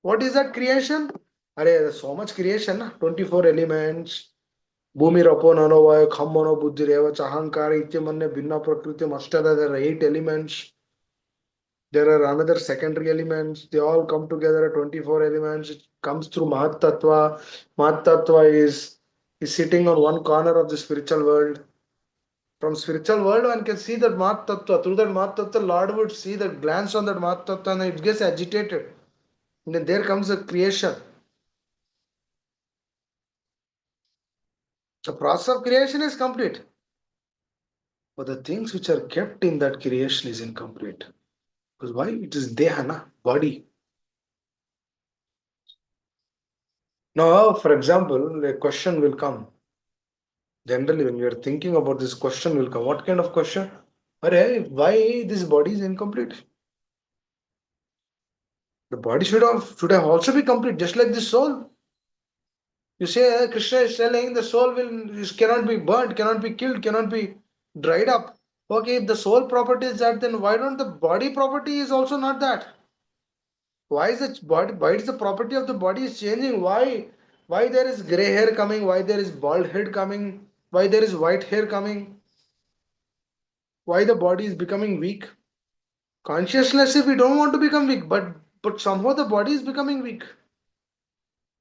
What is that creation? There's so much creation, na? 24 elements. Bhumi Rapo Nanova, Khammono Buddhireva, Chahankara, Ityamanne, Bhinna Prakriti, Mastara, there are 8 elements. There are another secondary elements. They all come together at 24 elements. It comes through Mahat Tattva. Mahat Tattva is sitting on one corner of the spiritual world. From spiritual world, one can see that Mahat Tattva. Through that Mahat Tattva, Lord would see the glance on that Mahat Tattva and it gets agitated. And then there comes the creation. The process of creation is complete. But the things which are kept in that creation is incomplete. Because why? It is Dehana, body. Now, for example, a question will come. Generally, when you are thinking about this question will come. What kind of question? Why this body is incomplete? The body should have also be complete, just like the soul. You say Krishna is telling the soul cannot be burnt, cannot be killed, cannot be dried up. Okay, if the soul property is that, then why don't the body property is also not that? Why is the body? Why is the property of the body is changing? Why? Why there is gray hair coming? Why there is bald head coming? Why there is white hair coming? Why the body is becoming weak? Consciously, we don't want to become weak, but somehow the body is becoming weak.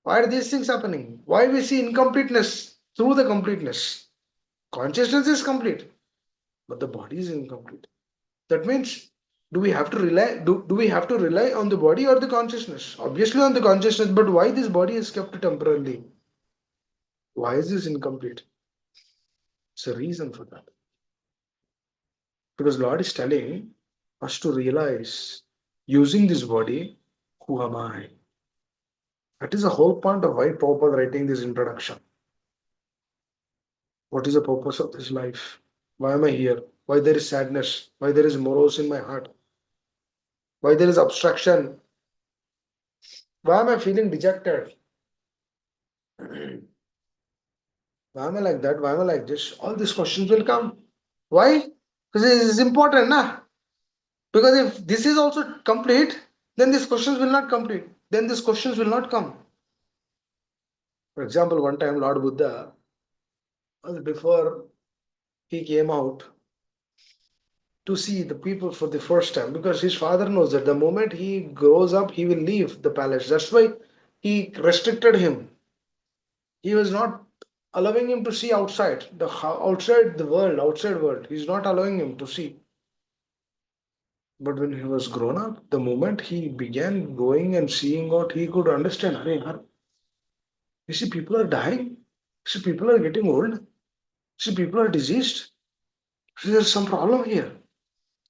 Why are these things happening? Why we see incompleteness through the completeness? Consciousness is complete, but the body is incomplete. That means, do we have to rely on the body or the consciousness? Obviously on the consciousness, but why this body is kept temporarily? Why is this incomplete? It's a reason for that. Because Lord is telling us to realize, using this body, who am I? That is the whole point of why Prabhupada writing this introduction. What is the purpose of this life? Why am I here? Why there is sadness? Why there is morose in my heart? Why there is abstraction? Why am I feeling dejected? Why am I like that? Why am I like this? All these questions will come. Why? Because it is important, na? Because if this is also complete, then these questions will not complete. Then these questions will not come. For example, one time Lord Buddha, before he came out to see the people for the first time, because his father knows that the moment he grows up, he will leave the palace. That's why he restricted him. He was not allowing him to see outside outside the world, outside world. He's not allowing him to see. But when he was grown up, the moment he began going and seeing out, he could understand. You see, people are dying. You see, people are getting old. You see, people are diseased. See, there's some problem here.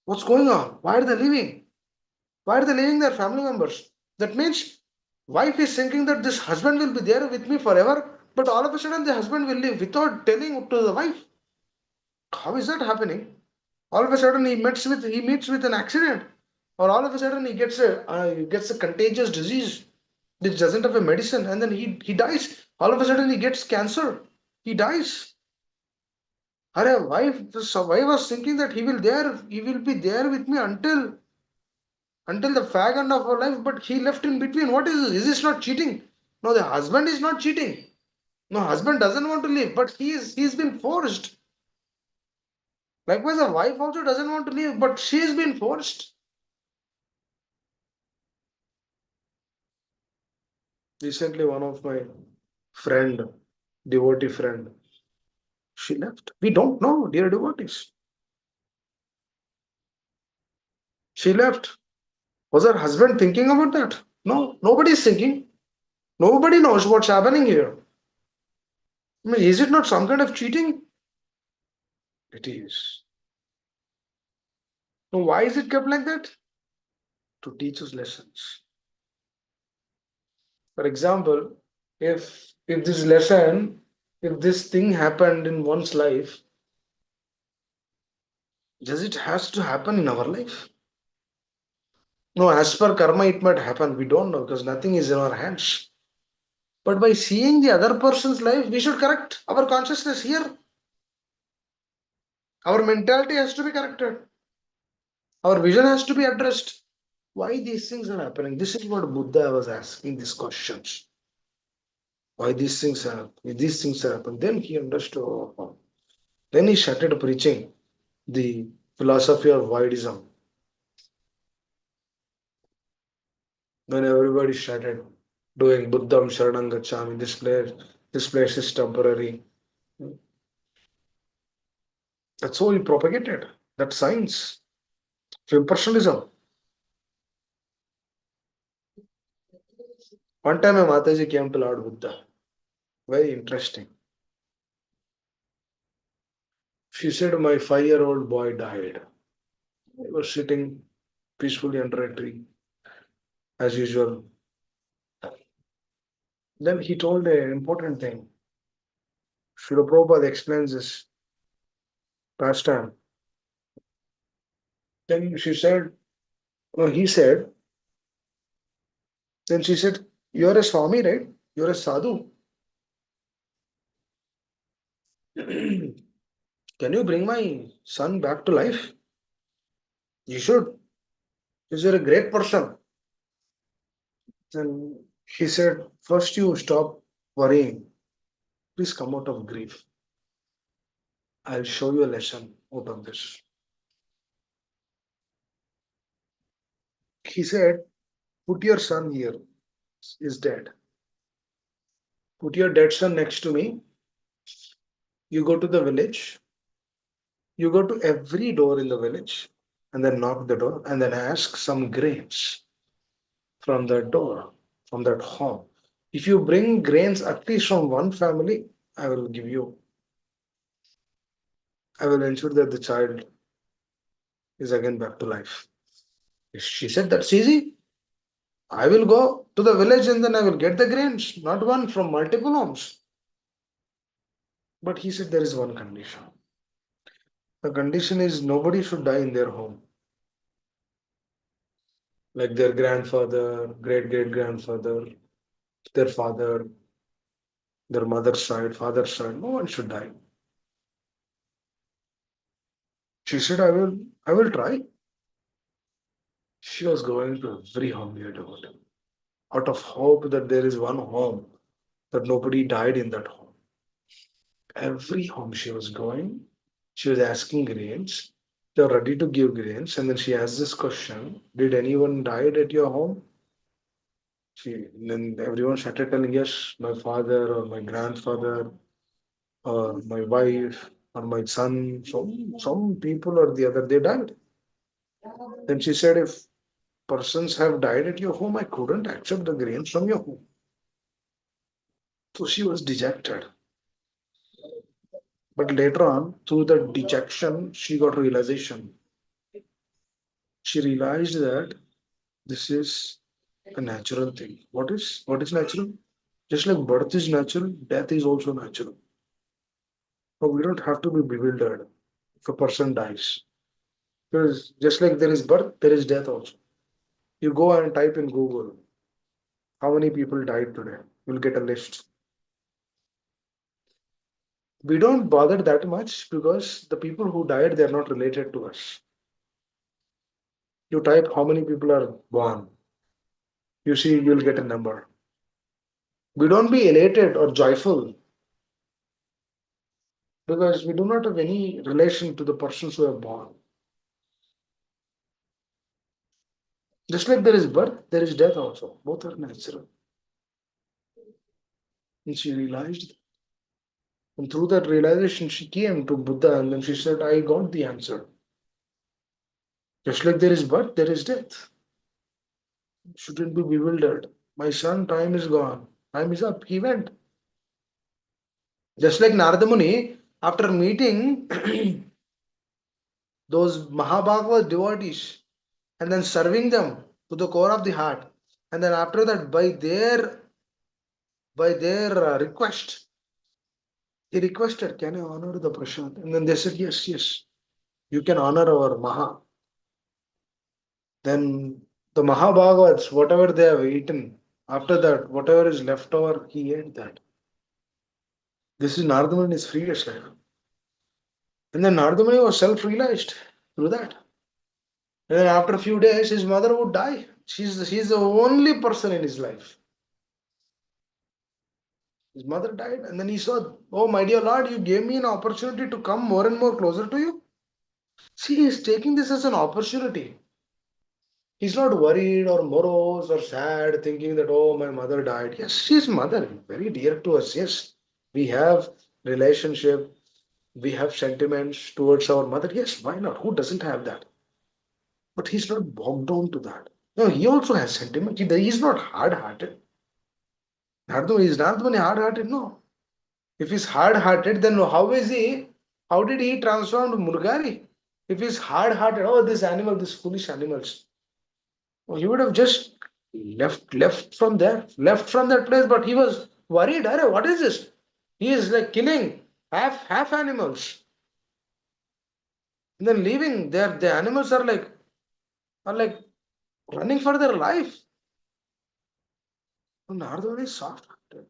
What's going on? Why are they leaving? Why are they leaving their family members? That means wife is thinking that this husband will be there with me forever, but all of a sudden the husband will leave without telling to the wife. How is that happening? All of a sudden he meets with an accident, or all of a sudden he gets a contagious disease which doesn't have a medicine, and then he dies. All of a sudden he gets cancer. He dies. The wife was thinking that he will be there with me until the fag end of our life, but he left in between. What is this? Is this not cheating? No, the husband is not cheating. No, husband doesn't want to leave, but he's been forced. Likewise, the wife also doesn't want to leave, but she's been forced. Recently, one of my friend, devotee friend, she left. We don't know, dear devotees. She left. Was her husband thinking about that? No, nobody is thinking. Nobody knows what's happening here. I mean, is it not some kind of cheating? It is. So why is it kept like that? To teach us lessons. For example, if this lesson, if this thing happened in one's life, does it has to happen in our life? No, as per karma, it might happen. We don't know because nothing is in our hands. But by seeing the other person's life, we should correct our consciousness here. Our mentality has to be corrected. Our vision has to be addressed. Why these things are happening? This is what Buddha was asking these questions. Why these things are these things happen? Then he understood. Oh. Then he started preaching the philosophy of voidism. When everybody started doing Buddham Sharanam Gacchami, this place is temporary. That's how he propagated that science. So impressionism. One time a Mataji came to Lord Buddha. Very interesting. She said, my 5-year-old boy died. I was sitting peacefully under a tree, as usual. Then he told an important thing. Srila Prabhupada explains this pastime. Then she said, no, he said, then she said, you're a Swami, right? You're a sadhu. Can you bring my son back to life? You should. He's a great person. Then he said, first you stop worrying. Please come out of grief. I'll show you a lesson out of this. He said, put your son here. He's dead. Put your dead son next to me. You go to the village. You go to every door in the village and then knock the door and then ask some grains from that door, from that home. If you bring grains at least from one family, I will give you, I will ensure that the child is again back to life. She said, that's easy. I will go to the village and then I will get the grains, not one from multiple homes. But he said, there is one condition. The condition is nobody should die in their home. Like their grandfather, great great grandfather, their father, their mother's side, father's side, no one should die. She said, I will try. She was going to every home near about him, out of hope that there is one home, that nobody died in that home. Every home she was going, she was asking grains. They're ready to give grains. And then she asked this question, did anyone died at your home? Then everyone started telling, yes, my father or my grandfather or my wife or my son. Some people or the other, they died. Then she said, if persons have died at your home, I couldn't accept the grains from your home. So she was dejected. But later on, through the dejection, she got realization. She realized that this is a natural thing. What is natural? Just like birth is natural, death is also natural. But we don't have to be bewildered if a person dies. Because just like there is birth, there is death also. You go and type in Google how many people died today. You'll get a list. We don't bother that much because the people who died, they're not related to us. You type how many people are born. You see, you'll get a number. We don't be elated or joyful because we do not have any relation to the persons who are born. Just like there is birth, there is death also. Both are natural. And she realized, and through that realization, she came to Buddha and then she said, I got the answer. Just like there is birth, there is death. Shouldn't be bewildered. My son, time is gone. Time is up. He went. Just like Narada Muni, after meeting those Mahabhagavad devotees and then serving them to the core of the heart, and then after that, by their request, he requested, can I honor the prasad? And then they said, yes, yes, you can honor our Maha. Then the Mahabhagavats, whatever they have eaten, after that, whatever is left over, he ate that. This is Narada Muni's previous life. And then Narada Muni was self-realized through that. And then after a few days, his mother would die. She's the only person in his life. His mother died, and then he saw, oh my dear Lord, you gave me an opportunity to come more and more closer to you. See, he's taking this as an opportunity. He's not worried or morose or sad, thinking that, oh, my mother died. Yes, she's mother, very dear to us. Yes, we have relationship, we have sentiments towards our mother. Yes, why not? Who doesn't have that? But he's not bogged down to that. No, he also has sentiment. He's not hard-hearted. Nardo is not only hard-hearted, no. If he's hard-hearted, then how is he? How did he transform Murgari? If he's hard-hearted, oh, this animal, this foolish animals. Well, he would have just left from that place, but he was worried. Arey, what is this? He is like killing half animals. And then leaving there, the animals are like running for their life. Nardwani is soft hearted.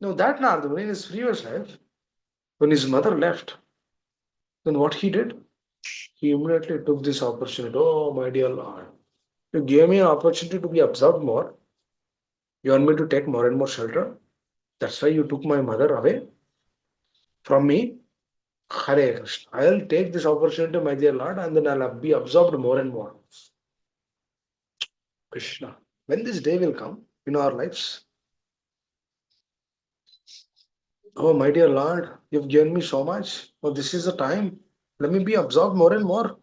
No, that Nardwani in his previous life, when his mother left, then what he did? He immediately took this opportunity. Oh, my dear Lord, you gave me an opportunity to be absorbed more. You want me to take more and more shelter. That's why you took my mother away from me. Hare Krishna. I'll take this opportunity, my dear Lord, and then I'll be absorbed more and more. Krishna. When this day will come in our lives, oh, my dear Lord, you've given me so much. Oh, this is the time. Let me be absorbed more and more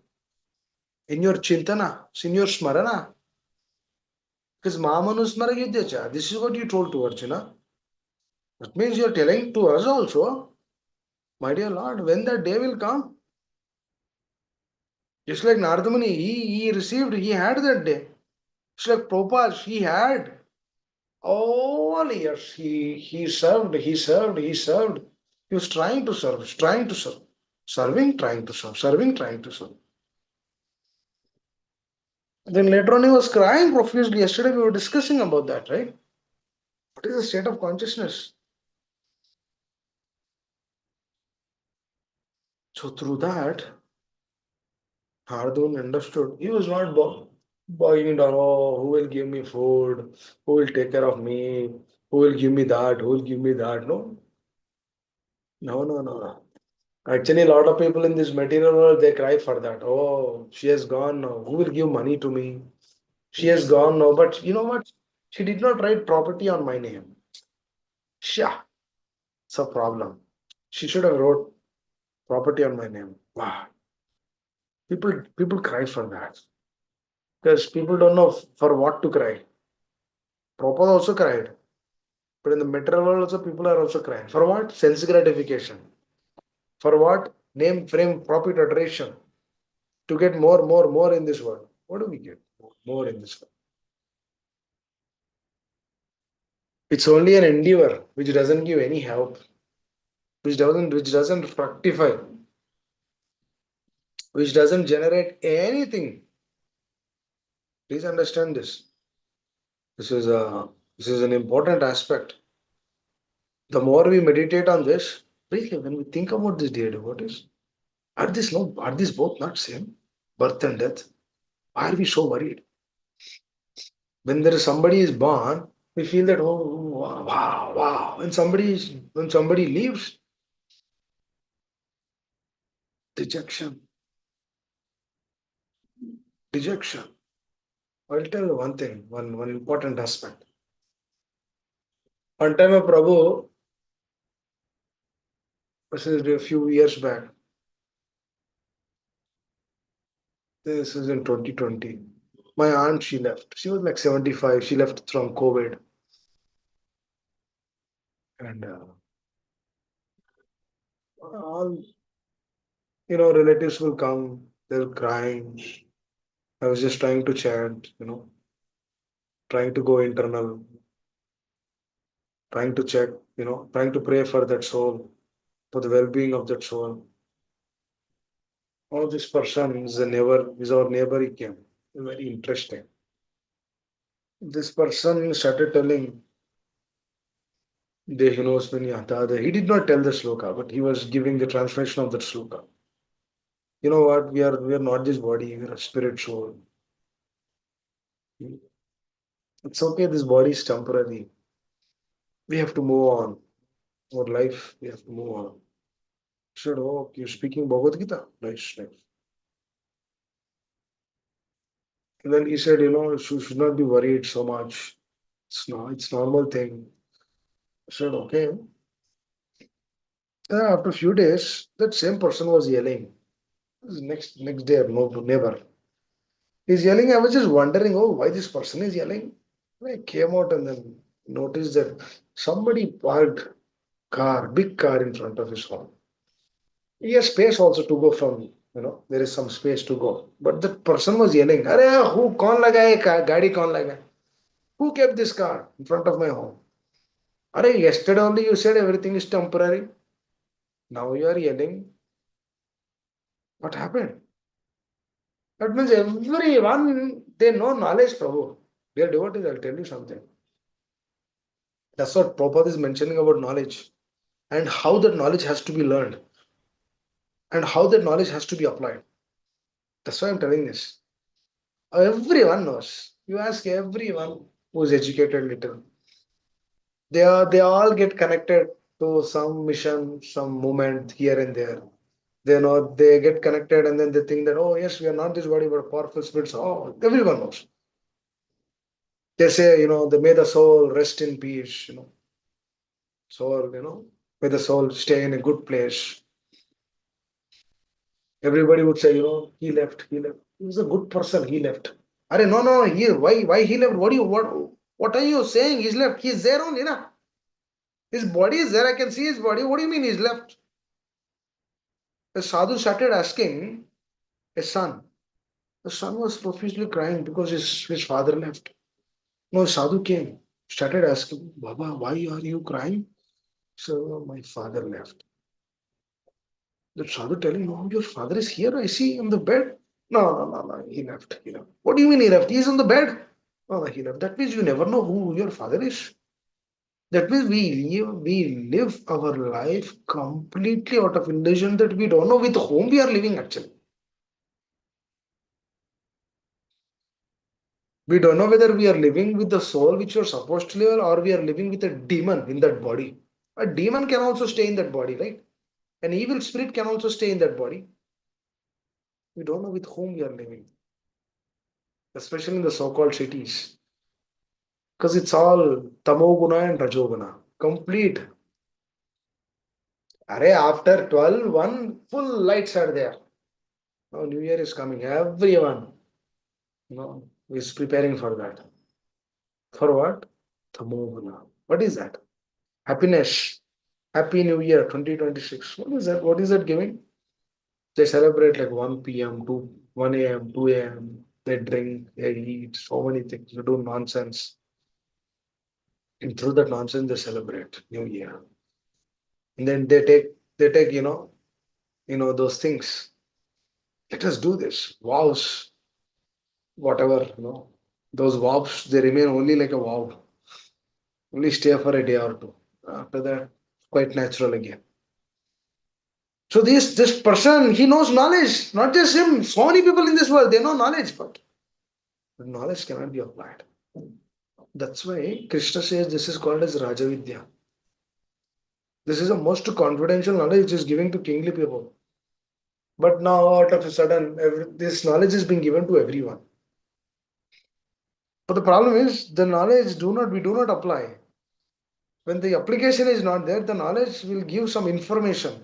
in your chintana, in your smarana. Because Mamanu Smaragidyacha. This is what you told to Arjuna. That means you're telling to us also, my dear Lord, when that day will come. Just like Nardamani, he had that day. Just like Prabhupada, he had. All years he served. He was trying to serve, serving, trying to serve, serving, trying to serve. Then later on he was crying profusely. Yesterday we were discussing about that, right? What is the state of consciousness? So through that, Hardun understood he was not bogging down. Oh, who will give me food? Who will take care of me? Who will give me that? Who will give me that? No, no, no, no, no. Actually, a lot of people in this material world they cry for that. Oh, she has gone now. Who will give money to me? She has gone now. But you know what? She did not write property on my name. Sha, it's a problem. She should have wrote property on my name. Wow. People cry for that because people don't know for what to cry. Prabhupada also cried, but in the material world also people are also crying. For what? Sense gratification. For what? Name, fame, profit, adoration. To get more in this world. What do we get? More in this world. It's only an endeavor which doesn't give any help, which doesn't fructify, which doesn't generate anything. Please understand this. This is a this is an important aspect. The more we meditate on this, really, when we think about this dear devotees, are these both not same? Birth and death. Why are we so worried? When there is somebody is born, we feel that oh wow, wow. When somebody leaves, dejection, dejection. I'll tell you one thing, one important aspect. One time a Prabhu, this is a few years back, this is in 2020. My aunt, she left. She was like 75. She left from COVID. And all, relatives will come, they're crying. I was just trying to chant, trying to go internal, trying to check, trying to pray for that soul, for the well-being of that soul. Oh, this person is our neighbor, he came. Very interesting. This person started telling Dehinosmani Atade. He did not tell the sloka, but he was giving the translation of that sloka. You know what? We are not this body. We are a spirit soul. It's okay. This body is temporary. We have to move on. Our life, we have to move on. He said, "Oh, you're speaking Bhagavad Gita. Nice, nice." And then he said, you should not be worried so much. It's normal thing. I said, okay. Then after a few days, that same person was yelling. Next day, no, never. He's yelling. I was just wondering, oh, why this person is yelling. I came out and then noticed that somebody parked big car in front of his home. He has space also to go from, there is some space to go. But the person was yelling, "Arey, who kaun lagaye car? Gaadi kaun lagaye? Who kept this car in front of my home? Arey, yesterday only you said everything is temporary. Now you are yelling. What happened?" That means everyone, they know knowledge, Prabhu. Dear devotees, I'll tell you something. That's what Prabhupada is mentioning about knowledge and how that knowledge has to be learned and how that knowledge has to be applied. That's why I'm telling this. Everyone knows. You ask everyone who's educated little. They all get connected to some mission, some movement here and there. They know they get connected and then they think that, oh yes, we are not this body but powerful spirits. Oh, everyone knows. They say, they may the soul rest in peace, soul, may the soul stay in a good place. Everybody would say, he left, he left. He was a good person, he left. Are no, no, no, why he left? What are you saying? He's left. He's there only, na. His body is there. I can see his body. What do you mean he's left? The sadhu started asking his son. The son was profusely crying because his father left. No, sadhu came, started asking, Baba, why are you crying? So my father left. The sadhu telling, no, your father is here. I see on the bed. No, no, no, no. He left. He left. What do you mean he left? He is on the bed. No, no, he left. That means you never know who your father is. That means we live our life completely out of illusion that we don't know with whom we are living actually. We don't know whether we are living with the soul which you are supposed to live or we are living with a demon in that body. A demon can also stay in that body, right? An evil spirit can also stay in that body. We don't know with whom we are living, especially in the so-called cities. Because it's all tamoguna and rajoguna. Complete. Array after 12, one full lights are there. Now New Year is coming. Everyone, is preparing for that. For what? Tamoguna. What is that? Happiness. Happy New Year 2026. What is that? What is that giving? They celebrate like 1 p.m. to 1 a.m., 2 a.m. They drink, they eat, so many things. They do nonsense. And through that nonsense, they celebrate New Year. And then they take, those things. Let us do this. Vows, whatever, those vows, they remain only like a vow. Only stay for a day or two. After that, quite natural again. So this person, he knows knowledge, not just him. So many people in this world, they know knowledge, but knowledge cannot be applied. That's why Krishna says this is called as Rajavidya. This is the most confidential knowledge which is given to kingly people. But now, out of a sudden, this knowledge is being given to everyone. But the problem is the knowledge we do not apply. When the application is not there, the knowledge will give some information.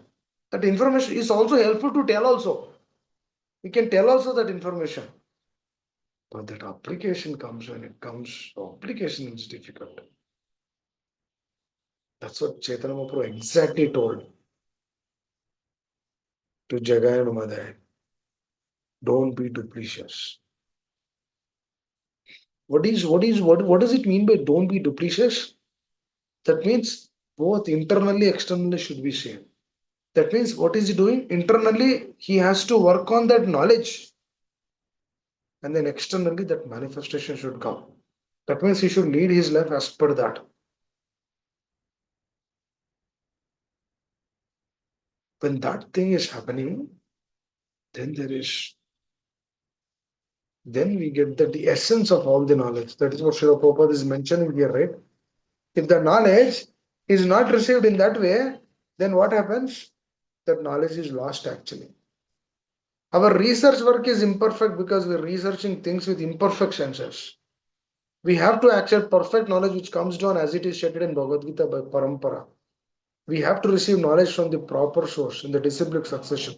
That information is also helpful to tell also. We can tell also that information. But that application comes when it comes, application is difficult. That's what Chaitanya Mahaprabhu exactly told to Jagai and Madai. Don't be duplicious. What does it mean by don't be duplicious? That means both internally, externally should be same. That means what is he doing? Internally, he has to work on that knowledge, and then externally that manifestation should come. That means he should lead his life as per that. When that thing is happening, then there is then we get the essence of all the knowledge. That is what Srila Prabhupada is mentioning here, right? If the knowledge is not received in that way, then what happens? That knowledge is lost actually. Our research work is imperfect because we're researching things with imperfect senses. We have to accept perfect knowledge which comes down as it is stated in Bhagavad Gita by Parampara. We have to receive knowledge from the proper source in the disciplic succession,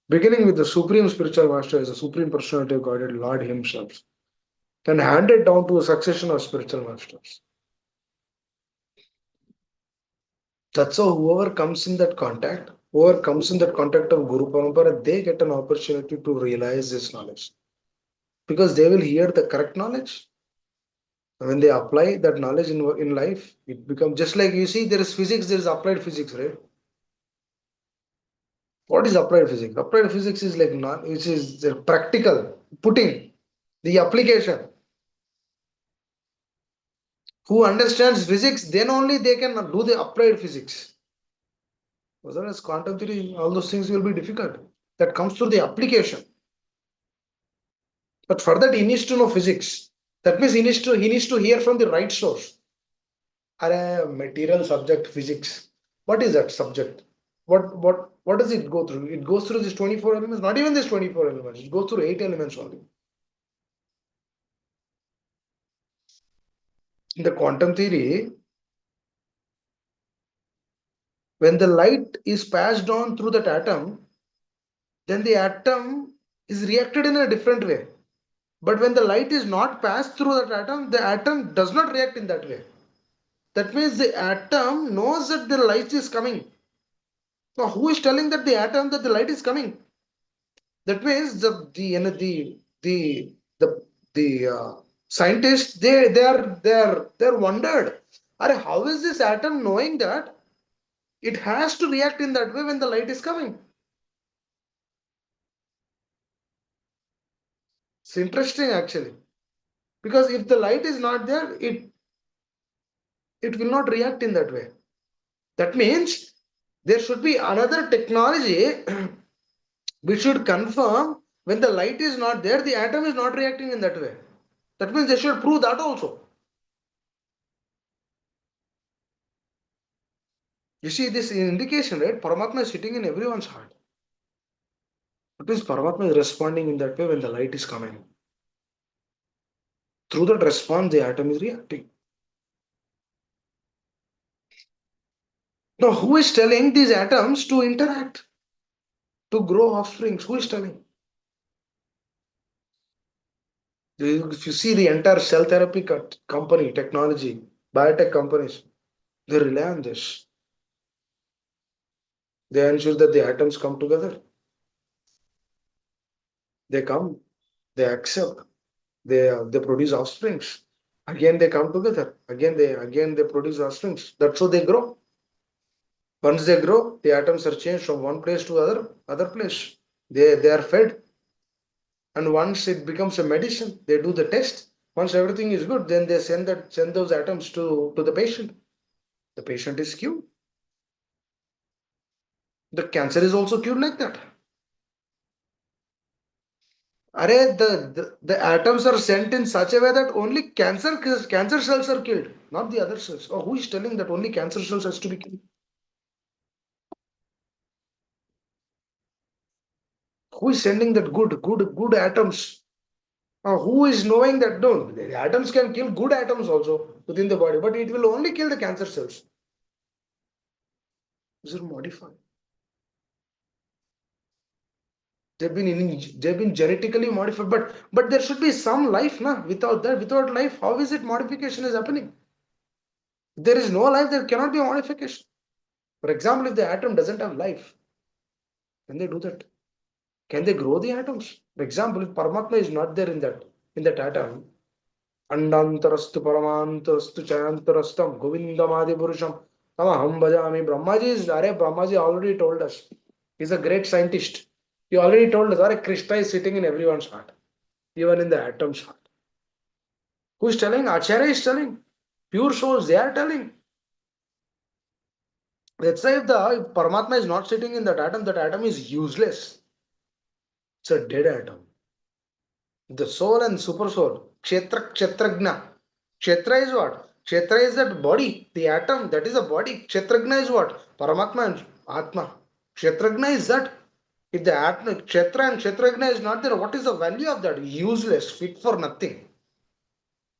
beginning with the supreme spiritual master as the supreme personality of Godhead, Lord Himself, and handed down to a succession of spiritual masters. That's how whoever comes in that contact of Guru Parampara, they get an opportunity to realize this knowledge because they will hear the correct knowledge. When they apply that knowledge in life, it becomes just like you see, there is physics, there is applied physics, right? What is applied physics? Applied physics is like not, which is the practical putting the application. Who understands physics, then only they can do the applied physics. Otherwise, quantum theory, all those things will be difficult. That comes through the application. But for that, he needs to know physics. That means he needs to hear from the right source. Are material subject physics. What is that subject? What does it go through? It goes through these 24 elements, not even these 24 elements, it goes through 8 elements only. In the quantum theory, when the light is passed on through that atom, then the atom is reacted in a different way. But when the light is not passed through that atom, the atom does not react in that way. That means the atom knows that the light is coming. Now, who is telling that the atom that the light is coming? That means the scientists they're wondered. How is this atom knowing that it has to react in that way when the light is coming? It's interesting actually, because if the light is not there, it will not react in that way. That means there should be another technology which should confirm when the light is not there, the atom is not reacting in that way. That means they should prove that also. You see this indication, right? Paramatma is sitting in everyone's heart. That means Paramatma is responding in that way when the light is coming. Through that response, the atom is reacting. Now, who is telling these atoms to interact, to grow offsprings? Who is telling? If you see the entire cell therapy company, technology, biotech companies, they rely on this. They ensure that the atoms come together. They come, they accept, they produce offsprings. Again, they come together. Again they produce offsprings. That's how they grow. Once they grow, the atoms are changed from one place to other place. They are fed, and once it becomes a medicine, they do the test. Once everything is good, then they send those atoms to the patient. The patient is cured. The cancer is also cured like that. The atoms are sent in such a way that only cancer cells are killed, not the other cells. Oh, who is telling that only cancer cells has to be killed? Who is sending that good atoms? Who is knowing that? No, the atoms can kill good atoms also within the body, but it will only kill the cancer cells. These are modified. They've been genetically modified, but there should be some life, na? Without life, how is it modification is happening? If there is no life, there cannot be a modification. For example, if the atom doesn't have life, can they do that? Can they grow the atoms? For example, if Paramatma is not there in that atom, Andantarastu Paramantarastu Chayantarastam Govindamadi Purusham Tamaham Bhajami. Brahmaji already told us. He's a great scientist. He already told us, Krishna is sitting in everyone's heart, even in the atom's heart. Who is telling? Acharya is telling. Pure souls, they are telling. Let's say if Paramatma is not sitting in that atom is useless. It's a dead atom. The soul and super soul. Kshetra, kshetragna. Kshetra is what? Kshetra is that body. The atom, that is a body. Kshetragna is what? Paramatma and Atma. Kshetragna is that. If the atma, kshetra and kshetragna is not there, what is the value of that? Useless, fit for nothing.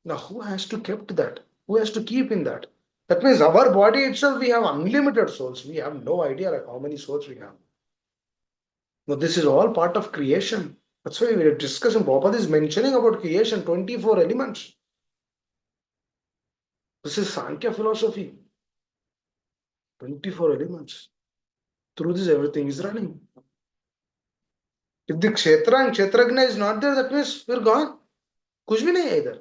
Now, who has to keep that? Who has to keep in that? That means our body itself, we have unlimited souls. We have no idea like how many souls we have. Now, this is all part of creation. That's why we are discussing. Prabhupada is mentioning about creation, 24 elements. This is Sankhya philosophy. 24 elements. Through this, everything is running. If the kshetra and kshetragna is not there, that means we're gone. कुछ भी नहीं है इधर.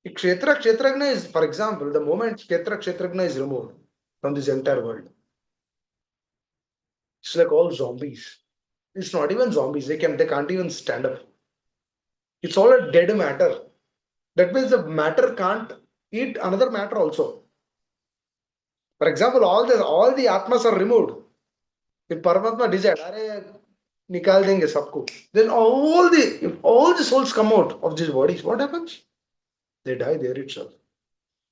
If kshetra kshetragna is, for example, the moment kshetra kshetragna is removed from this entire world, it's like all zombies. It's not even zombies. They can't even stand up. It's all a dead matter. That means the matter can't eat another matter also. For example, all the atmas are removed. If Paramatma decide, अरे निकाल देंगे सबको, then if all the souls come out of these bodies, what happens? They die there itself.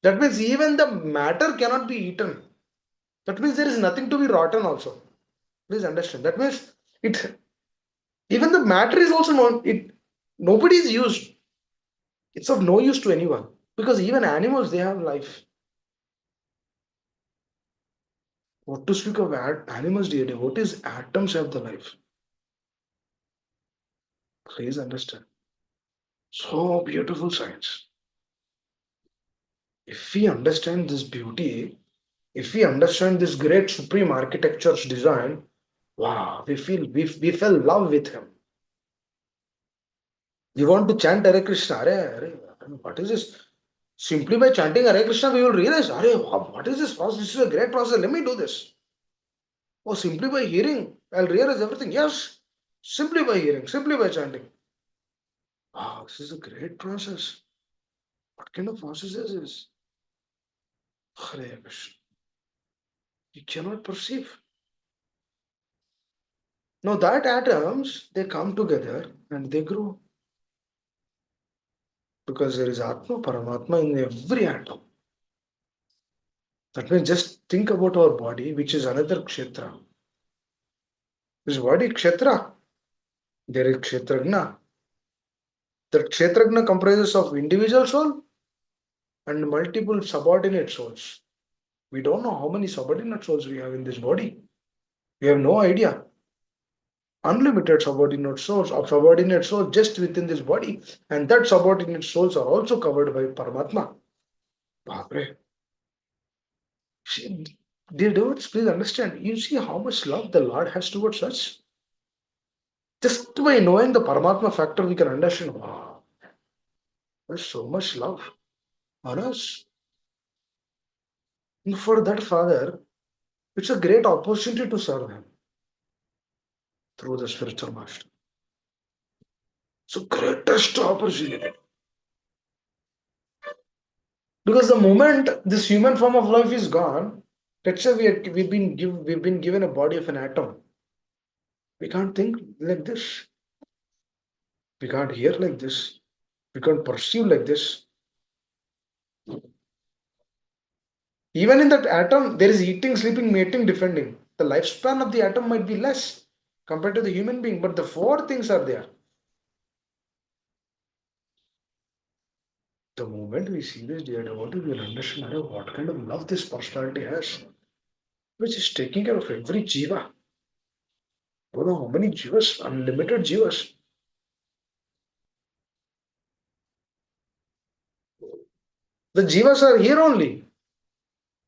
That means even the matter cannot be eaten. That means there is nothing to be rotten also. Please understand. That means it even the matter is also not it. Nobody is used. It's of no use to anyone because even animals they have life. What to speak of animals, dear? What is atoms have the life? Please understand. So beautiful science. If we understand this beauty, if we understand this great supreme architecture's design, wow, we fell in love with him. We want to chant Hare Krishna. What is this? Simply by chanting Hare Krishna, we will realize, what is this process? This is a great process. Let me do this. Or simply by hearing, I'll realize everything. Yes, simply by hearing, simply by chanting. Wow, this is a great process. What kind of process is this? Hare Krishna. You cannot perceive. Now that atoms, they come together and they grow. Because there is Atma, Paramatma in every atom. That means just think about our body, which is another kshetra. This body kshetra. There is kshetragna. That kshetragna comprises of individual soul and multiple subordinate souls. We don't know how many subordinate souls we have in this body. We have no idea. Unlimited subordinate souls just within this body, and that subordinate souls are also covered by Paramatma. Bapre. See, dear devotees, please understand. You see how much love the Lord has towards us. Just by knowing the Paramatma factor, we can understand. Wow, there's so much love on us. And for that Father, it's a great opportunity to serve Him through the spiritual master. So greatest opportunity. Because the moment this human form of life is gone, let's say we've been given a body of an atom. We can't think like this. We can't hear like this. We can't perceive like this. Even in that atom, there is eating, sleeping, mating, defending. The lifespan of the atom might be less compared to the human being, but the four things are there. The moment we see this, dear devotee, we will understand what kind of love this personality has, which is taking care of every jiva. You know how many jivas? Unlimited jivas. The jivas are here only,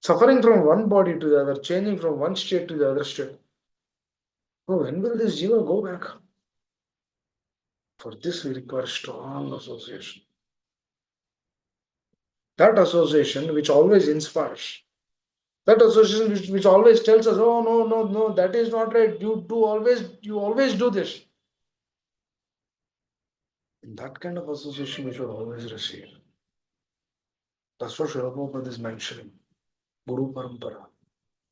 suffering from one body to the other, changing from one state to the other state. Oh, when will this jiva go back? For this, we require strong association. That association which always inspires. That association which always tells us, oh no, no, no, that is not right. You always do this. That kind of association we should always receive. That's what Srila Prabhupada is mentioning. Guru Parampara.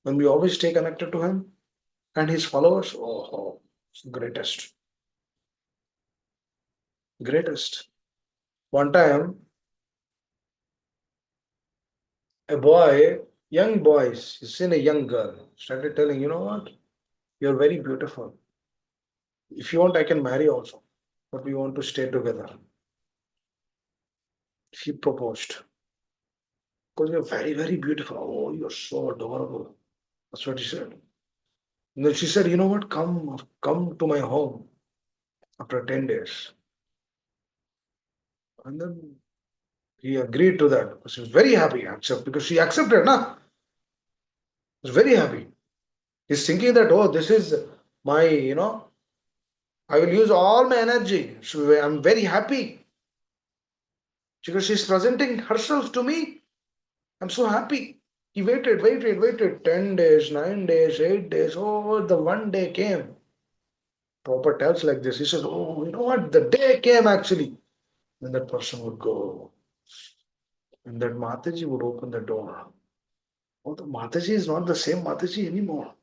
When we always stay connected to him and his followers, oh, it's the greatest. Greatest. One time, a boy, young boy, he's seen a young girl, started telling, you know what? You're very beautiful. If you want, I can marry also. But we want to stay together. She proposed. Because you're very, very beautiful. Oh, you're so adorable. That's what he said. And then she said, you know what? Come to my home after 10 days. And then he agreed to that. She was very happy, accept, because she accepted, nah? Was very happy. He's thinking that, oh, this is my, I will use all my energy. So I'm very happy because she's presenting herself to me. I'm so happy. He waited 10 days, 9 days, 8 days. Oh, the one day came. Proper tells like this. He says, oh, you know what? The day came actually. Then that person would go. And that Mataji would open the door. Oh, the Mataji is not the same Mataji anymore.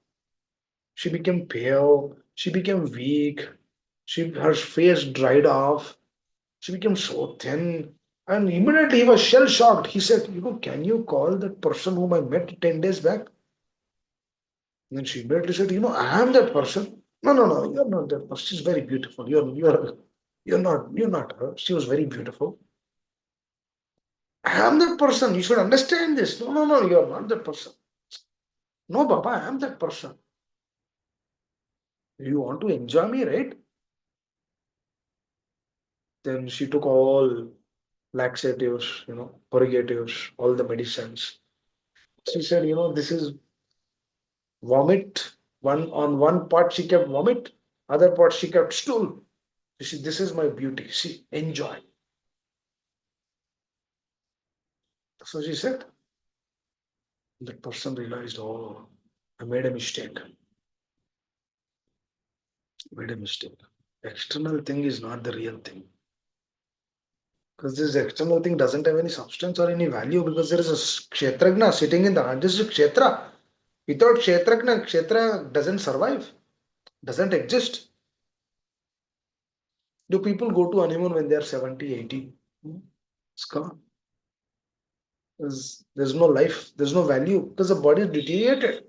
She became pale. She became weak. Her face dried off. She became so thin. And immediately he was shell shocked. He said, can you call that person whom I met 10 days back? And then she immediately said, I am that person. No, no, no, you're not that person. She's very beautiful. You're not her. She was very beautiful. I am that person. You should understand this. No, no, no, you're not that person. No, Baba, I am that person. You want to enjoy me, right? Then she took all laxatives, purgatives, all the medicines. She said, this is vomit. One part she kept vomit, other part she kept stool. She said, this is my beauty. See, enjoy. So she said, that person realized, oh, I made a mistake. Made a mistake. External thing is not the real thing. Because this external thing doesn't have any substance or any value because there is a kshetragna sitting in the heart. This is kshetra. Without kshetragna, kshetra doesn't survive, doesn't exist. Do people go to honeymoon when they are 70, 80? It's gone. There's no life, there's no value because the body is deteriorated.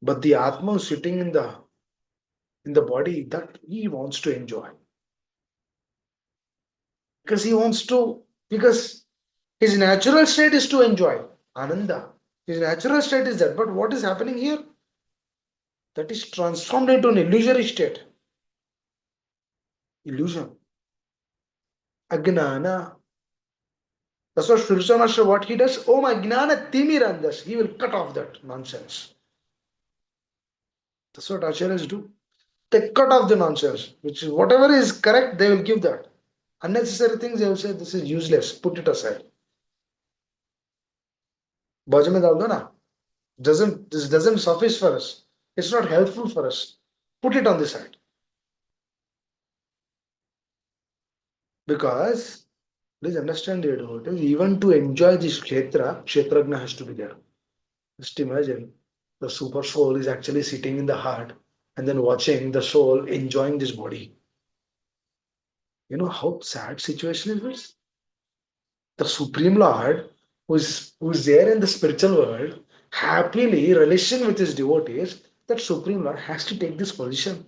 But the Atma is sitting in the body that he wants to enjoy. Because he wants to, because his natural state is to enjoy Ananda. His natural state is that. But what is happening here? That is transformed into an illusory state. Illusion. Agnana. That's what spiritual master, what he does. Oh my gnana timirandas. He will cut off that nonsense. That's what acharyas do. They cut off the nonsense, which is whatever is correct, they will give that. Unnecessary things, they will say this is useless. Put it aside. Bhaj mein dal do na. This doesn't suffice for us. It's not helpful for us. Put it on the side. Because please understand, dear devotees, even to enjoy this kshetragna has to be there. Just imagine the super soul is actually sitting in the heart and then watching the soul enjoying this body. You know how sad situation is this? The Supreme Lord, who is there in the spiritual world, happily relishing with his devotees, that Supreme Lord has to take this position,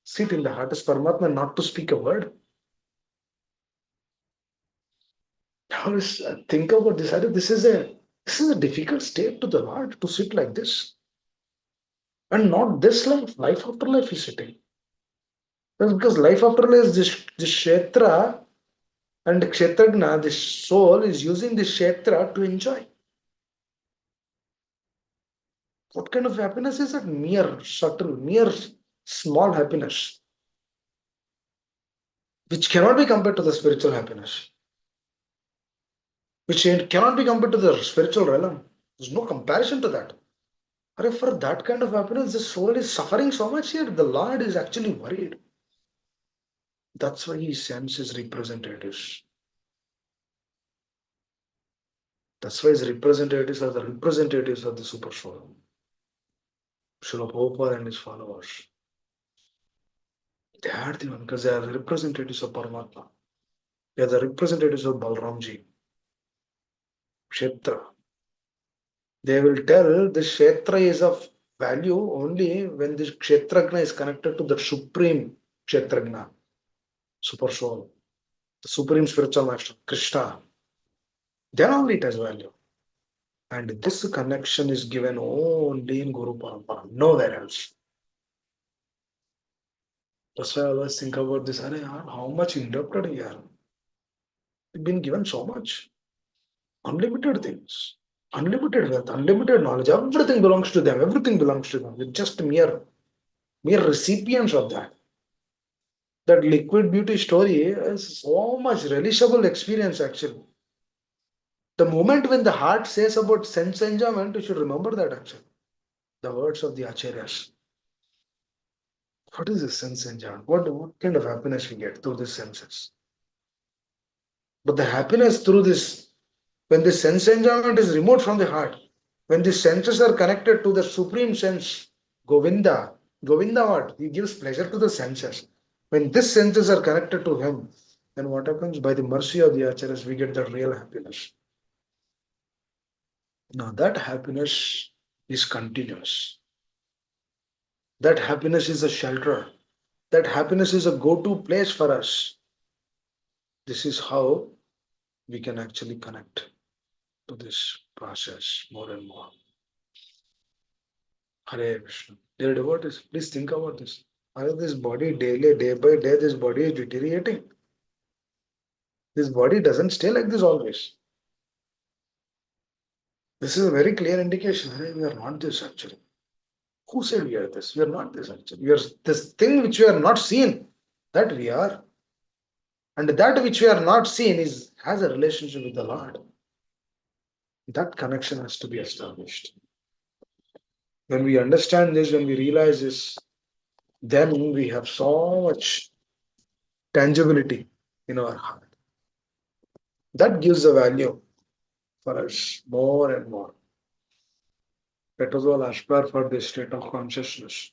sit in the heart as Paramatma, not to speak a word. Now, think about this. This is a difficult state to the Lord to sit like this, and not this life. Life after life is sitting. That's because life after life is this kshetra and kshetragna. This soul is using this kshetra to enjoy. What kind of happiness is that? Mere subtle, mere small happiness, which cannot be compared to the spiritual happiness, which cannot be compared to the spiritual realm. There's no comparison to that. But for that kind of happiness, the soul is suffering so much here. The Lord is actually worried. That's why he sends his representatives. That's why his representatives are the representatives of the super soul. Srila Prabhupada and his followers. They are the one because they are the representatives of Paramatma. They are the representatives of Balramji, Kshetra. They will tell this Kshetra is of value only when this Kshetragna is connected to the supreme Kshetragna, super soul, the supreme spiritual master, Krishna. Then only it has value. And this connection is given only in Guru Parampara, nowhere else. That's why I always think about this. How much interpreted here? We've been given so much. Unlimited things, unlimited wealth, unlimited knowledge. Everything belongs to them. Everything belongs to them. We're just mere recipients of that. That liquid beauty story is so much relishable experience actually. The moment when the heart says about sense enjoyment, you should remember that actually. The words of the acharyas. What is this sense enjoyment? What kind of happiness we get through these senses? But the happiness through this, when the sense enjoyment is removed from the heart, when the senses are connected to the supreme sense, Govinda, Govinda what? He gives pleasure to the senses. When these senses are connected to him, then what happens? By the mercy of the acharyas, we get the real happiness. Now that happiness is continuous. That happiness is a shelter. That happiness is a go-to place for us. This is how we can actually connect to this process more and more. Hare Krishna. Dear devotees, please think about this. Are this body daily, day by day, this body is deteriorating. This body doesn't stay like this always. This is a very clear indication. Hare, we are not this actually. Who said we are this? We are not this actually. We are this thing which we are not seen. That we are. And that which we are not seen is has a relationship with the Lord. That connection has to be established. When we understand this, when we realize this, then we have so much tangibility in our heart. That gives a value for us more and more. Let us all aspire for this state of consciousness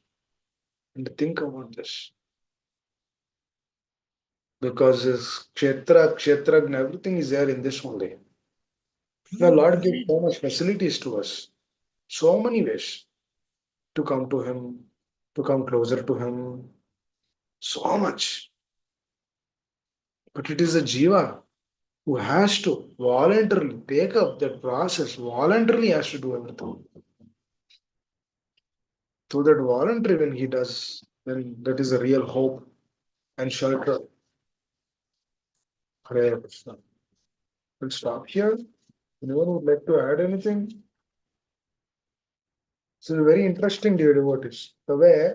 and think about this. Because this kshetra, and everything is there in this only. The Lord gives so much facilities to us, so many ways to come to Him, to come closer to Him, so much. But it is a jiva who has to voluntarily take up that process, voluntarily has to do everything. So that voluntary when he does, then that is a real hope and shelter. Hare Krishna. We'll stop here. Anyone would like to add anything? This is very interesting, dear devotees. The way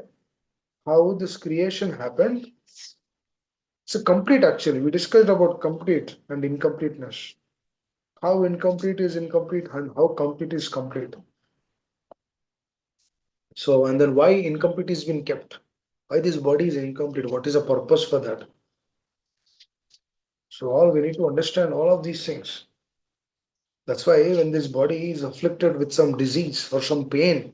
how this creation happened. It's a complete actually. We discussed about complete and incompleteness. How incomplete is incomplete and how complete is complete. So, and then why incomplete is been kept? Why this body is incomplete? What is the purpose for that? So, all we need to understand all of these things. That's why when this body is afflicted with some disease or some pain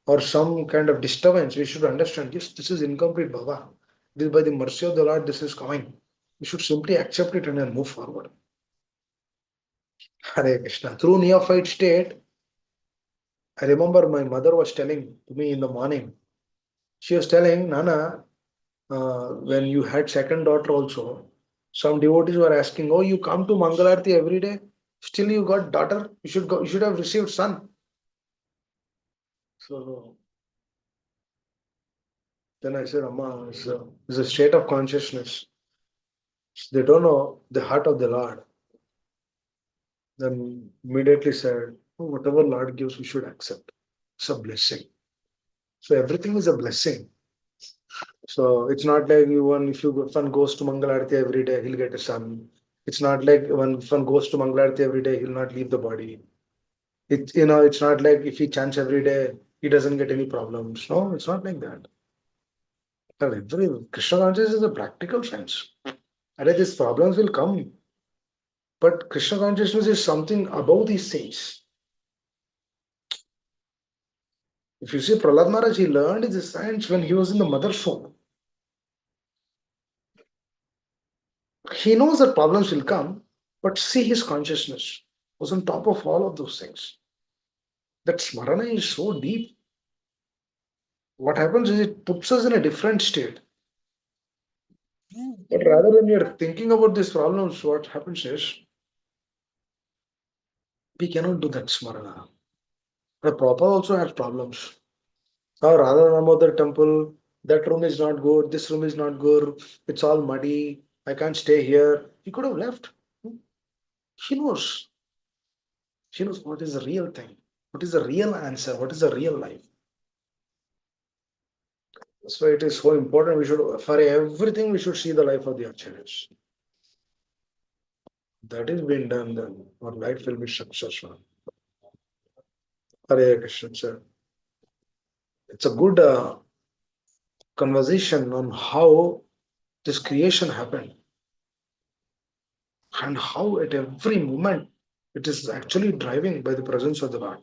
or some kind of disturbance, we should understand, yes, this is incomplete, Baba. This by the mercy of the Lord, this is coming. We should simply accept it and then move forward. Hare Krishna. Through neophyte state, I remember my mother was telling to me in the morning. She was telling, Nana, when you had second daughter also, some devotees were asking, oh, you come to Mangalarti every day, still you got daughter, you should go, you should have received son. So then I said, Amma, it's a state of consciousness. They don't know the heart of the Lord. Then immediately said, oh, whatever Lord gives, we should accept. It's a blessing. So everything is a blessing. So it's not like if one goes to Mangalarti every day, he'll get a son. It's not like if one goes to Mangalarti every day, he'll not leave the body. It's not like if he chants every day, he doesn't get any problems. No, it's not like that. Well, every Krishna consciousness is a practical sense. And these problems will come. But Krishna consciousness is something above these things. If you see Prahlad Maharaj, he learned this science when he was in the mother's womb. He knows that problems will come, but see his consciousness was on top of all of those things. That smarana is so deep. What happens is it puts us in a different state. But rather than you're thinking about these problems, what happens is we cannot do that smarana. The proper also has problems. Or rather than about the temple, that room is not good, this room is not good, it's all muddy, I can't stay here. He could have left. He knows. She knows what is the real thing, what is the real answer, what is the real life. That's why it is so important. We should, for everything, we should see the life of the acharyas. That is being done, then our life will be successful. Hare Krishna, sir. It's a good conversation on how this creation happened and how at every moment it is actually driving by the presence of the Lord.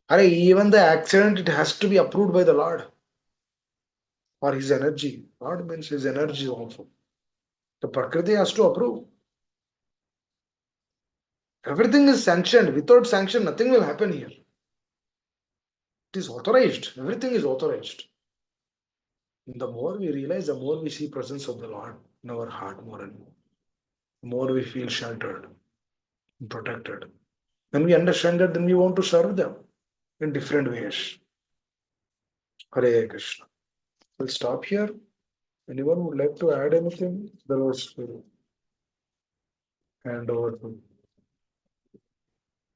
Hare, even the accident, it has to be approved by the Lord or His energy. Lord means His energy also. The Prakriti has to approve. Everything is sanctioned. Without sanction, nothing will happen here. It is authorized. Everything is authorized. The more we realize, the more we see presence of the Lord in our heart more and more. The more we feel sheltered and protected. When we understand that, then we want to serve them in different ways. Hare Krishna. We'll stop here. Anyone would like to add anything? The Lord's will hand over to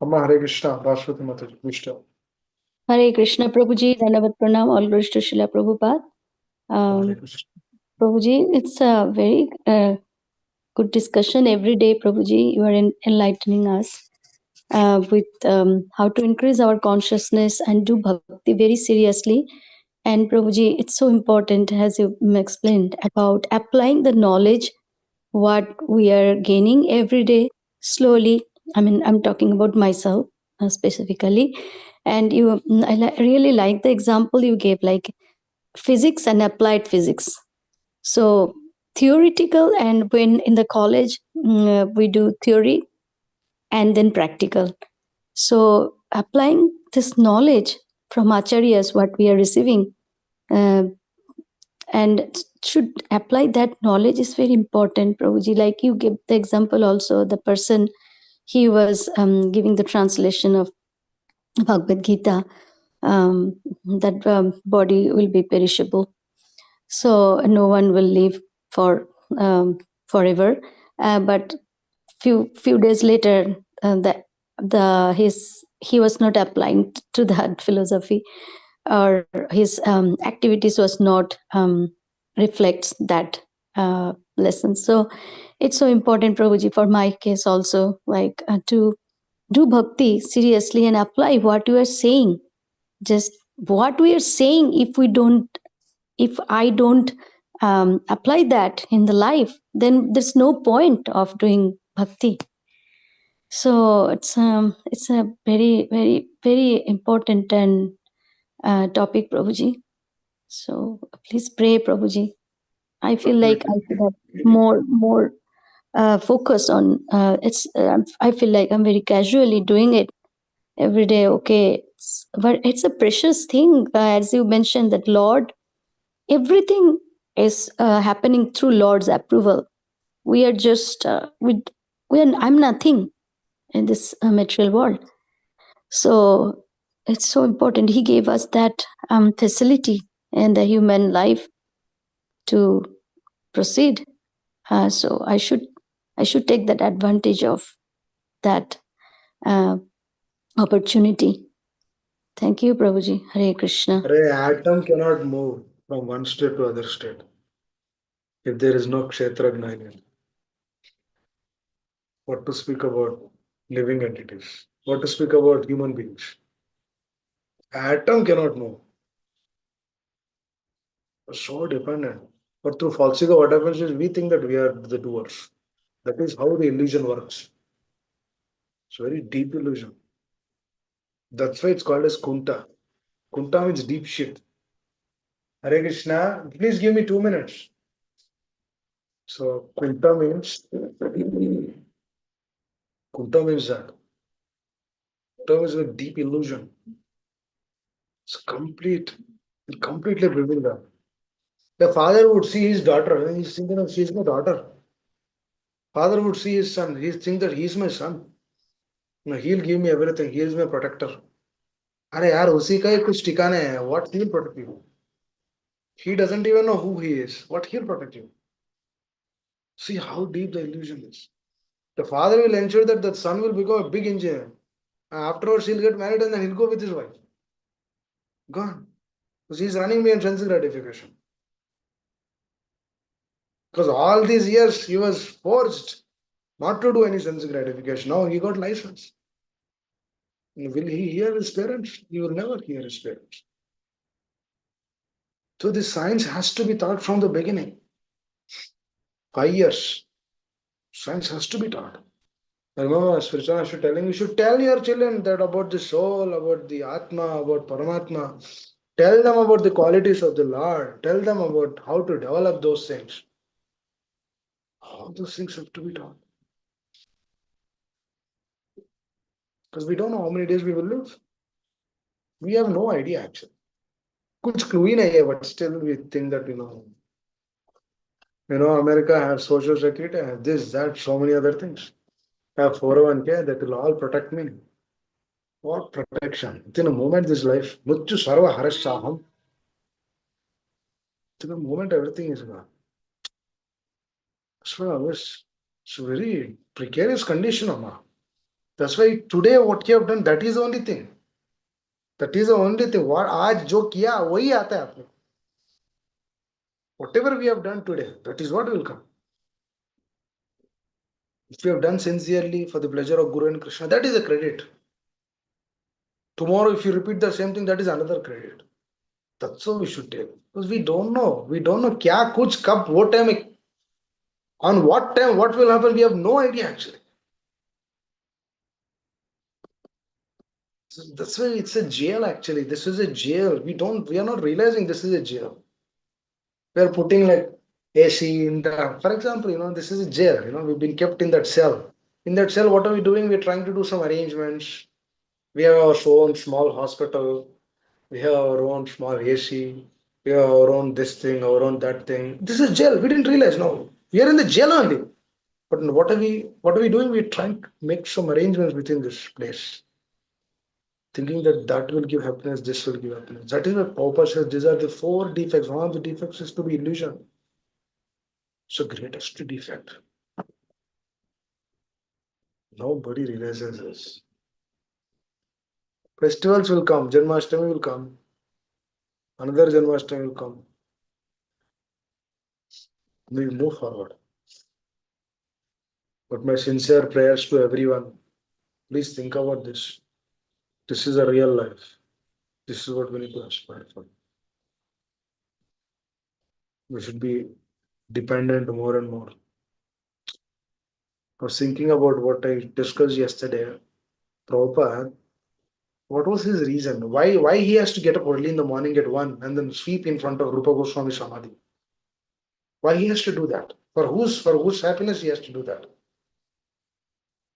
Amma. Hare Krishna. Bhashwati Mataji. Vishta. Hare Krishna Prabhuji, Dhanavad Pranam, all glories to Srila Prabhupada. Hare Um, Krishna. Prabhuji, it's a very good discussion every day, Prabhuji. You are enlightening us with how to increase our consciousness and do bhakti very seriously. And Prabhuji, it's so important, as you explained, about applying the knowledge what we are gaining every day slowly. I mean, I'm talking about myself specifically. And I really like the example you gave, like physics and applied physics. So theoretical, and when in the college we do theory and then practical. So applying this knowledge from acharyas, what we are receiving, uh, and should apply that knowledge is very important, Prabhuji. Like you give the example also, the person, he was giving the translation of Bhagavad Gita, that body will be perishable, so no one will live for forever. But few days later, the his he was not applying to that philosophy, or his activities was not reflects that lesson. So it's so important, Prabhuji, for my case also, like to do bhakti seriously and apply what you are saying. Just what we are saying, if I don't apply that in the life, then there's no point of doing bhakti. So it's a very very very important and topic, Prabhuji. So please pray, Prabhuji. I feel like I should have more focus on it's. I feel like I'm very casually doing it every day. Okay, but it's a precious thing, as you mentioned, that Lord, everything is happening through Lord's approval. We are just I'm nothing in this material world. So it's so important. He gave us that facility in the human life to proceed. So I should take that advantage of that uh, opportunity. Thank you, Prabhuji. Hare Krishna. Hare, atom cannot move from one state to other state if there is no kshetrajna in it. What to speak about living entities? What to speak about human beings? Atom cannot move. So dependent. But through false ego, what happens is we think that we are the doers. That is how the illusion works. It's a very deep illusion. That's why it's called as kunta. Kunta means deep shit. Hare Krishna, please give me 2 minutes. So Kunta means that. Kunta is a deep illusion. It's complete, completely bewildered. The father would see his daughter and he's thinking of she's my daughter. Father would see his son. He think that he's my son. You know, he'll give me everything. He is my protector. अरे यार उसी का ही कुछ ठिकाने है. What he'll protect you? He doesn't even know who he is. What he'll protect you? See how deep the illusion is. The father will ensure that the son will become a big engineer. Afterwards, he'll get married and then he'll go with his wife. Gone. Because he's running behind sense gratification. Because all these years he was forced not to do any sense gratification. Now he got license. Will he hear his parents? He will never hear his parents. So this science has to be taught from the beginning. 5 years. Science has to be taught. I remember spiritual master telling you should tell your children that about the soul, about the Atma, about Paramatma. Tell them about the qualities of the Lord. Tell them about how to develop those things. All those things have to be taught. Because we don't know how many days we will live. We have no idea actually. कुछ clue ही नहीं है, but still we think that America has social security, has this, that, so many other things. Have 401k that will all protect me. What protection? Within a moment, this life, mutyu sarva harashaham. Within a moment, everything is gone. So I was, it's a very precarious condition, Amma. That's why today what you have done, that is the only thing. That is the only thing. What आज जो किया वही आता है आपको. Whatever we have done today, that is what will come. If you have done sincerely for the pleasure of Guru and Krishna, that is a credit. Tomorrow, if you repeat the same thing, that is another credit. That's how we should take. Because we don't know. We don't know kya kuch kab, what time, on what time, what will happen. We have no idea actually. So that's why it's a jail actually. This is a jail. We are not realizing this is a jail. We are putting like AC in the, for example, this is a jail. We've been kept in that cell. In that cell, what are we doing? We're trying to do some arrangements. We have our own small hospital. We have our own small AC. We have our own this thing, our own that thing. This is jail. We didn't realize. No, we are in the jail only. But what are we doing? We're trying to make some arrangements within this place, thinking that that will give happiness, this will give happiness. That is what Prabhupada says. These are the four defects. One of the defects is to be illusion. It's the greatest defect. Nobody realizes this. Festivals will come. Janmashtami will come. Another Janmashtami will come. We move forward. But my sincere prayers to everyone, please think about this. This is a real life. This is what we need to aspire for. We should be dependent more and more. I was thinking about what I discussed yesterday. Prabhupada, what was his reason? Why he has to get up early in the morning at 1 and then sweep in front of Rupa Goswami Samadhi? Why he has to do that? For whose happiness he has to do that?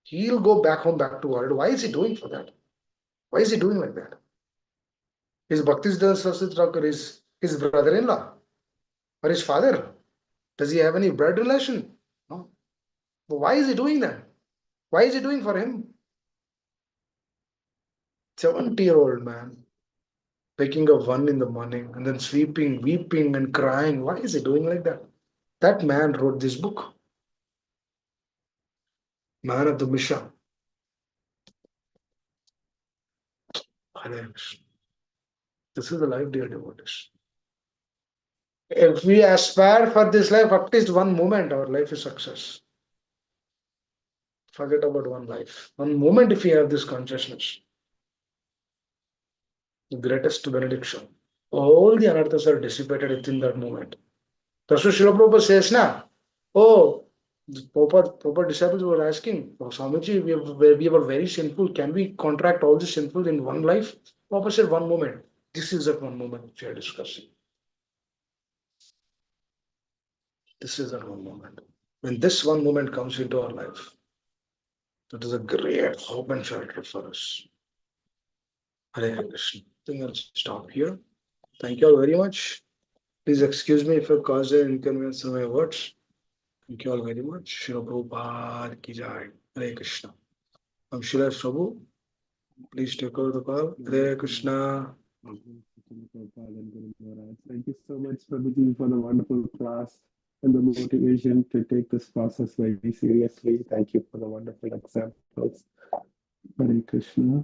He'll go back home, back to world. Why is he doing for that? Why is he doing like that? His Bhaktisiddhanta Saraswati Thakur is his brother-in-law or his father. Does he have any blood relation? No. But why is he doing that? Why is he doing for him? 70-year-old man waking up 1 in the morning and then sweeping, weeping and crying. Why is he doing like that? That man wrote this book, Man of the Mission. This is the life, dear devotees. If we aspire for this life, at least one moment, our life is success. Forget about one life. One moment, if we have this consciousness, the greatest benediction. All the anarthas are dissipated within that moment. That's what Srila Prabhupada says now. Oh, the Prabhupada disciples were asking, oh, Swamiji, we were very sinful. Can we contract all the sinful in one life? Prabhupada said, one moment. This is that one moment which we are discussing. This is that one moment. When this one moment comes into our life, that is a great hope and shelter for us. Hare Krishna. I think I'll stop here. Thank you all very much. Please excuse me if I caused an inconvenience in my words. Thank you all very much. Shri Prabhupada ki jai. Hare Krishna. I'm Shri Prabhu. Please take over the call. Hare Krishna. Thank you so much, Prabhuji, for the wonderful class and the motivation to take this process very seriously. Thank you for the wonderful examples. Hare Krishna.